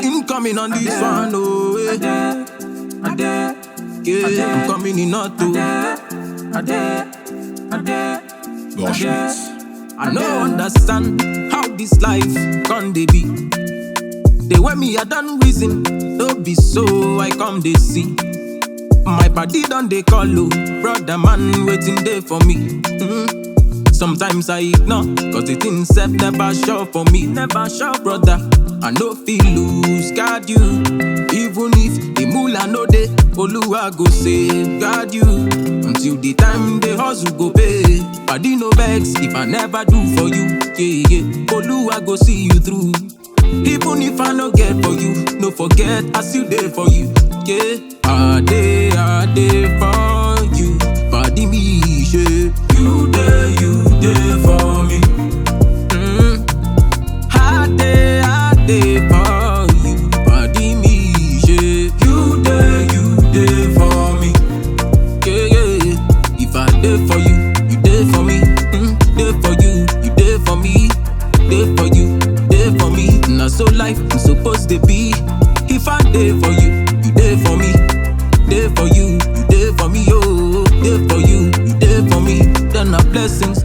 Incoming on this one, oh yeah, I'm coming in not to. I no understand how this life can they be. They want me I done reason, don't be so I come they see. My body done they call oh, brother man waiting there for me. Sometimes I ignore, cause the things self never sure for me. Never sure, brother. I no feel lose, guard you. Even if the moolah no day, Oluwa go save, guard you. Until the time the hustle go pay. Body no vex if I never do for you. Yeah, yeah. Oluwa go see you through. Even if I no get for you, no forget I still there for you. Yeah, I dey for you. Body me, shit. You there for me. I dey for you. Body me, shit. You there for me. Yeah, yeah. If I dey for you, you there for me. There for you, you there for me. There for you, there for me. Now so life is supposed to be. If I dey for you, you there for me. There for you, you there for me. Oh, there for you, you there for me. Then our blessings